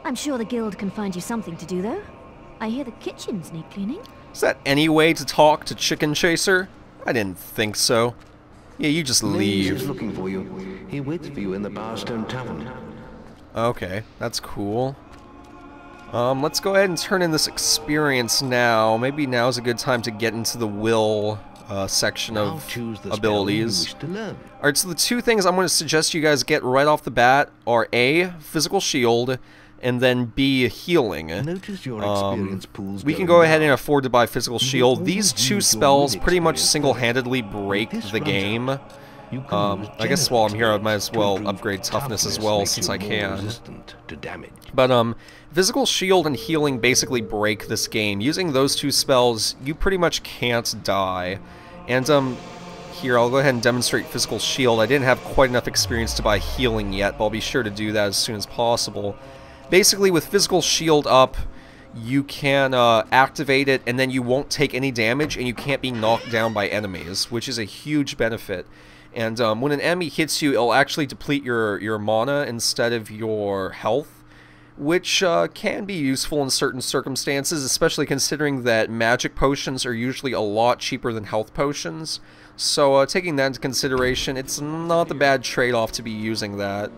I'm sure the guild can find you something to do, though. I hear the kitchens need cleaning. Is that any way to talk to Chicken Chaser? I didn't think so. Yeah, you just leave. He's looking for you. He waits for you in the Bowerstone Tavern. Okay, that's cool. Let's go ahead and turn in this experience now. Maybe now's a good time to get into the will section of abilities. Alright, so the two things I'm going to suggest you guys get right off the bat are A, physical shield, and then B, healing. We can go ahead and afford to buy physical shield. These two spells pretty much single-handedly break the game. I guess while I'm here I might as well upgrade toughness as well since I can. But physical shield and healing basically break this game. Using those two spells, you pretty much can't die. And here I'll go ahead and demonstrate physical shield. I didn't have quite enough experience to buy healing yet, but I'll be sure to do that as soon as possible. Basically, with physical shield up, you can activate it, and then you won't take any damage, and you can't be knocked down by enemies, which is a huge benefit. And when an enemy hits you, it'll actually deplete your mana instead of your health, which can be useful in certain circumstances, especially considering that magic potions are usually a lot cheaper than health potions. So taking that into consideration, it's not a bad trade-off to be using that.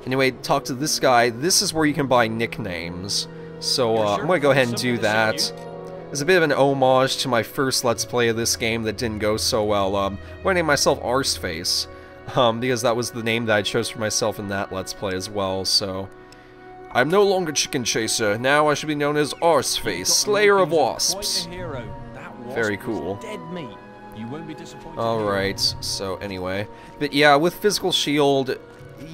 Anyway, talk to this guy. This is where you can buy nicknames. So I'm going to go ahead and do that. It's a bit of an homage to my first Let's Play of this game that didn't go so well. I'm going to name myself Arseface, because that was the name that I chose for myself in that Let's Play as well, so... I'm no longer Chicken Chaser. Now I should be known as Arseface, Slayer of Wasps. Very cool. Alright, so anyway. But yeah, with Physical Shield,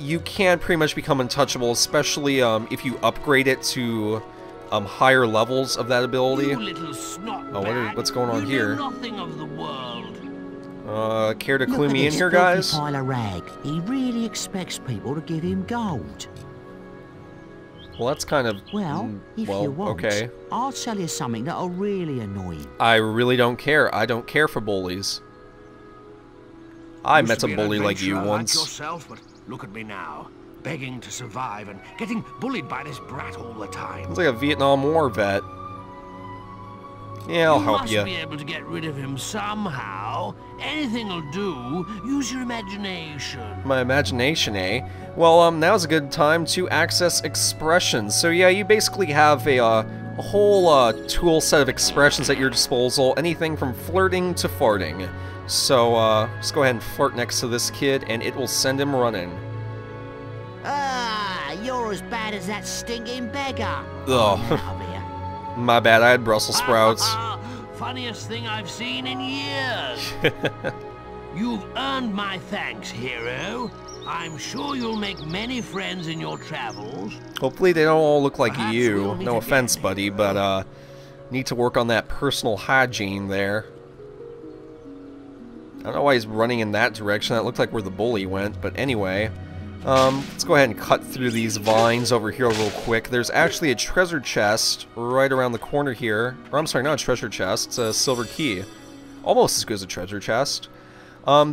you can pretty much become untouchable, especially if you upgrade it to higher levels of that ability. Oh, what's going on here? Care to clue me in here, guys? Pile of rag. He really expects people to give him gold. Well, that's kind of... Well, if you want, okay. I'll tell you something that'll really annoy you. I really don't care. I don't care for bullies. I met a bully like you once. Yourself, but look at me now, begging to survive and getting bullied by this brat all the time. It's like a Vietnam War vet. Yeah, I'll help you. You must be able to get rid of him somehow. Anything'll do. Use your imagination. My imagination, eh? Well, now's a good time to access expressions. So yeah, you basically have a whole tool set of expressions at your disposal. Anything from flirting to farting. So, just go ahead and flirt next to this kid, and it will send him running. Ah, you're as bad as that stinking beggar. Oh. My bad, I had Brussels sprouts. Funniest thing I've seen in years. You've earned my thanks, hero. I'm sure you'll make many friends in your travels. Hopefully they don't all look like you. No offense, buddy, but need to work on that personal hygiene there. I don't know why he's running in that direction. That looked like where the bully went, but anyway. Let's go ahead and cut through these vines over here real quick. There's actually a treasure chest right around the corner here. Or, I'm sorry, not a treasure chest. It's a silver key. Almost as good as a treasure chest.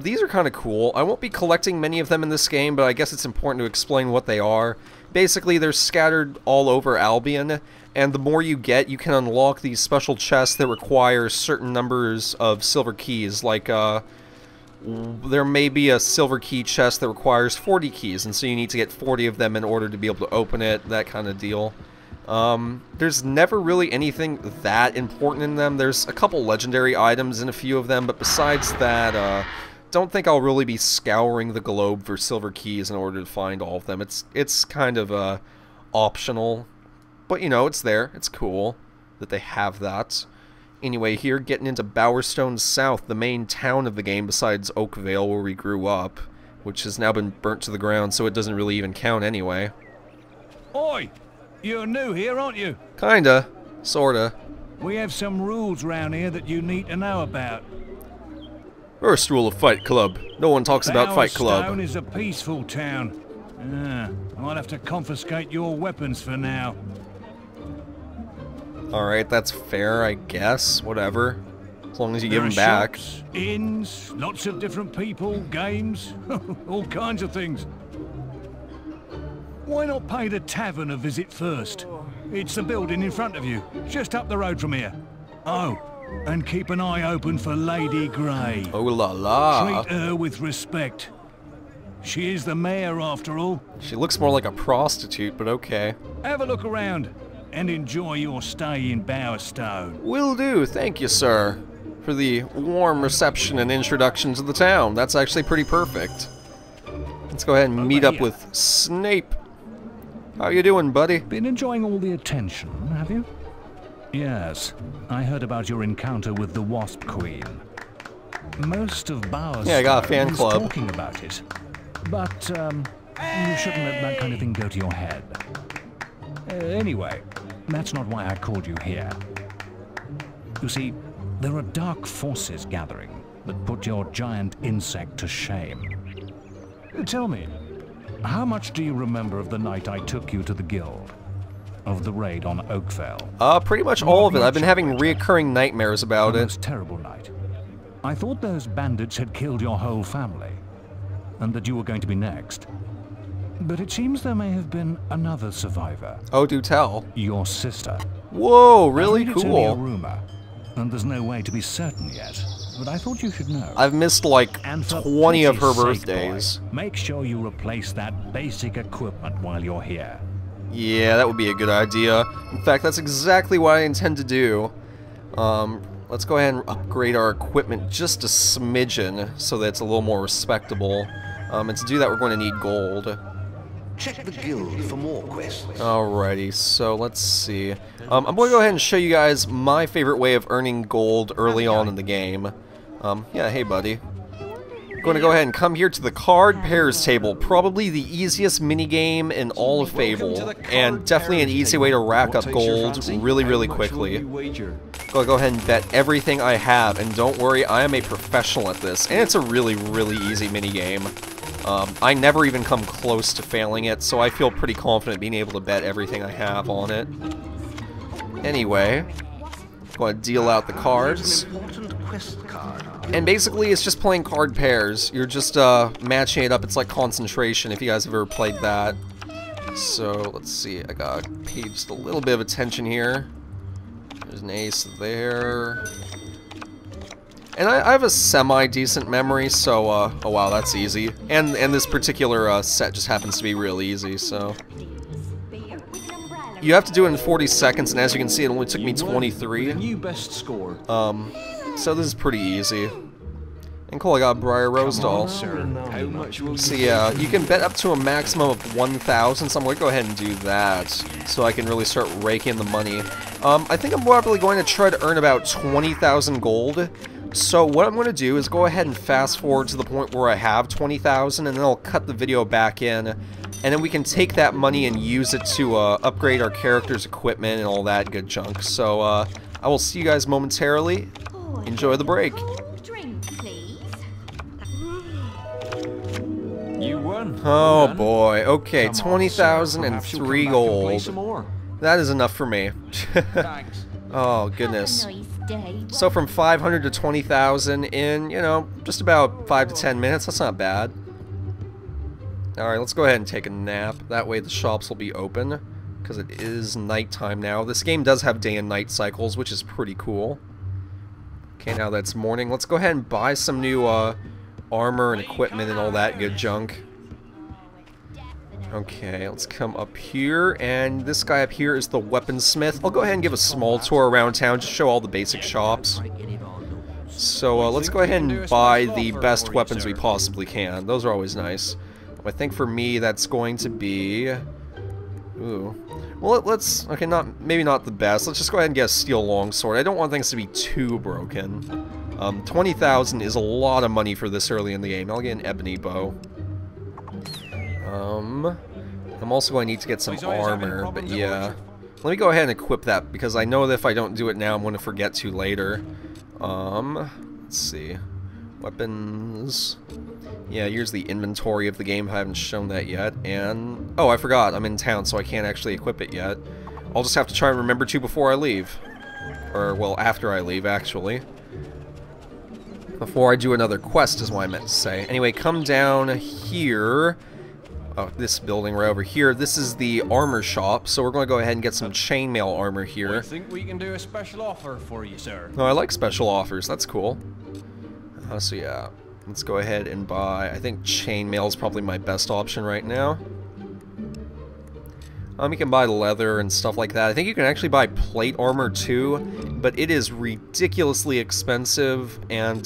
These are kind of cool. I won't be collecting many of them in this game, but I guess it's important to explain what they are. Basically, they're scattered all over Albion, and the more you get, you can unlock these special chests that require certain numbers of silver keys, like, there may be a silver key chest that requires 40 keys, and so you need to get 40 of them in order to be able to open it, that kind of deal. There's never really anything that important in them. There's a couple legendary items in a few of them, but besides that, don't think I'll really be scouring the globe for silver keys in order to find all of them. It's kind of, optional. But, you know, it's there. It's cool that they have that. Anyway, here, getting into Bowerstone South, the main town of the game besides Oakvale, where we grew up, which has now been burnt to the ground, so it doesn't really even count anyway. Oi! You're new here, aren't you? Kinda. Sorta. We have some rules round here that you need to know about. First rule of Fight Club. No one talks about Fight Club. Bowerstone is a peaceful town. I'll have to confiscate your weapons for now. Alright, that's fair, I guess. Whatever. As long as you give them back. Shops, inns, lots of different people, games, all kinds of things. Why not pay the tavern a visit first? It's the building in front of you, just up the road from here. Oh, and keep an eye open for Lady Grey. Oh la la. Treat her with respect. She is the mayor after all. She looks more like a prostitute, but okay. Have a look around and enjoy your stay in Bowerstone. Will do, thank you, sir, for the warm reception and introduction to the town. That's actually pretty perfect. Let's go ahead and meet up with Snape. How you doing, buddy? Been enjoying all the attention, have you? Yes, I heard about your encounter with the Wasp Queen. Most of Bowerstone I got a fan club. is talking about it. But, you shouldn't let that kind of thing go to your head. Anyway, that's not why I called you here. You see, there are dark forces gathering that put your giant insect to shame. Tell me, how much do you remember of the night I took you to the guild? Of the raid on Oakvale? Pretty much all of it. I've been having reoccurring nightmares about The it. most terrible night. I thought those bandits had killed your whole family, and that you were going to be next. But it seems there may have been another survivor. Oh, do tell. Your sister. Whoa, really It's only a cool. rumor, and there's no way to be certain yet. But I thought you should know. I've missed like And for 20 of her pity's sake, birthdays. boy, make sure you replace that basic equipment while you're here. Yeah, that would be a good idea. In fact, that's exactly what I intend to do. Let's go ahead and upgrade our equipment just a smidgen so that it's a little more respectable. And to do that, we're going to need gold. Check the guild for more quests. Alrighty, so let's see. I'm going to go ahead and show you guys my favorite way of earning gold early on in the game. Yeah, hey buddy. Going to go ahead and come here to the card pairs table. Probably the easiest minigame in all of Fable, and definitely an easy way to rack up gold really, really quickly. Go ahead and bet everything I have, and don't worry, I am a professional at this, and it's a really, really easy minigame. I never even come close to failing it, so I feel pretty confident being able to bet everything I have on it. Anyway, going to deal out the cards. And basically, it's just playing card pairs. You're just matching it up. It's like concentration, if you guys have ever played that. So, let's see. I got paid just a little bit of attention here. There's an ace there. And I have a semi-decent memory, so, oh wow, that's easy. And this particular set just happens to be real easy, so. You have to do it in 40 seconds, and as you can see, it only took me 23. New best score. So this is pretty easy. And cool, I got Briar Rosedall. How much will So yeah, you can bet up to a maximum of 1,000, so I'm going to go ahead and do that, so I can really start raking the money. I think I'm probably going to try to earn about 20,000 gold. So what I'm going to do is go ahead and fast forward to the point where I have 20,000, and then I'll cut the video back in, and then we can take that money and use it to upgrade our character's equipment and all that good junk. So I will see you guys momentarily. Enjoy the break. Drink, please. You won. Oh Done. boy, okay, Come on, 20,000 and perhaps you'll 3 come back and play gold. some more. That is enough for me. Thanks. Oh goodness. Have a nice day. So from 500 to 20,000 in, you know, just about 5 to 10 minutes. That's not bad. Alright, let's go ahead and take a nap. That way the shops will be open, because it is nighttime now. This game does have day and night cycles, which is pretty cool. Okay, now that's morning. Let's go ahead and buy some new armor and equipment and all that good junk. Okay, let's come up here, and this guy up here is the weaponsmith. I'll go ahead and give a small tour around town, just show all the basic shops. So let's go ahead and buy the best weapons we possibly can. Those are always nice. I think for me that's going to be... Ooh. Well, let's... Okay, maybe not the best. Let's just go ahead and get a steel longsword. I don't want things to be too broken. 20,000 is a lot of money for this early in the game. I'll get an ebony bow. I'm also going to need to get some armor, but yeah. Let me go ahead and equip that, because I know that if I don't do it now, I'm going to forget to later. Let's see. Weapons. Yeah, here's the inventory of the game. I haven't shown that yet. And, oh, I forgot. I'm in town, so I can't actually equip it yet. I'll just have to try and remember to before I leave. Or, well, after I leave, actually. Before I do another quest is what I meant to say. Anyway, come down here. this building right over here. This is the armor shop, so we're going to go ahead and get some chainmail armor here. I think we can do a special offer for you, sir. Oh, I like special offers. That's cool. So yeah, let's go ahead and buy. I think chainmail is probably my best option right now. You can buy leather and stuff like that. I think you can actually buy plate armor too, but it is ridiculously expensive, and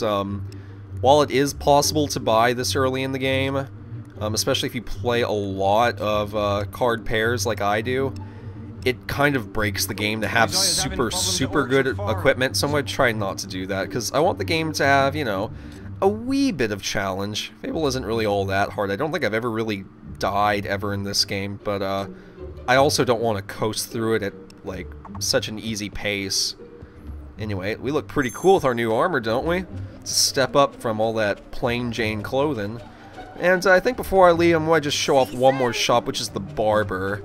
while it is possible to buy this early in the game, especially if you play a lot of card pairs like I do, it kind of breaks the game to have super good equipment, so I'm going to try not to do that, because I want the game to have, you know, a wee bit of challenge. Fable isn't really all that hard. I don't think I've ever really died ever in this game, but I also don't want to coast through it at, like, such an easy pace. Anyway, we look pretty cool with our new armor, don't we? It's a step up from all that plain Jane clothing. And I think before I leave, I'm going to just show off one more shop, which is the barber.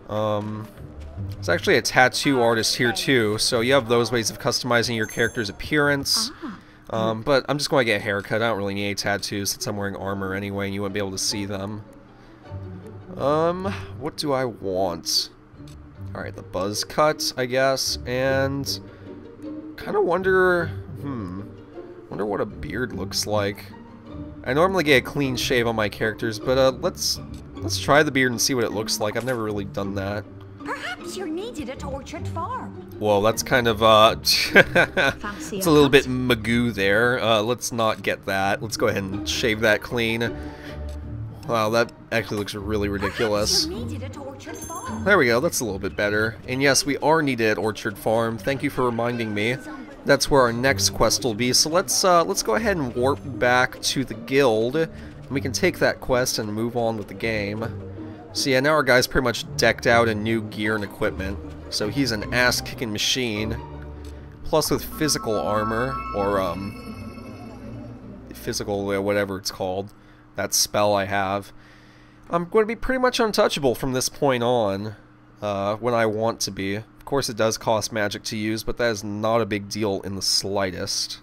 There's actually a tattoo artist here too, so you have those ways of customizing your character's appearance. But I'm just going to get a haircut. I don't really need any tattoos since I'm wearing armor anyway, and you wouldn't be able to see them. What do I want? Alright, the buzz cut, I guess, and kind of wonder what a beard looks like. I normally get a clean shave on my characters, but let's try the beard and see what it looks like. I've never really done that. Perhaps you're needed at Orchard Farm. Whoa, that's kind of it's a little bit Magoo there. Let's not get that. Let's go ahead and shave that clean. Wow, that actually looks really ridiculous. There we go, that's a little bit better. And yes, we are needed at Orchard Farm. Thank you for reminding me. That's where our next quest will be. So let's go ahead and warp back to the guild, and we can take that quest and move on with the game. So yeah, now our guy's pretty much decked out in new gear and equipment. So he's an ass-kicking machine. Plus with physical armor, or physical, whatever it's called, that spell I have, I'm going to be pretty much untouchable from this point on, when I want to be. Of course it does cost magic to use, but that is not a big deal in the slightest.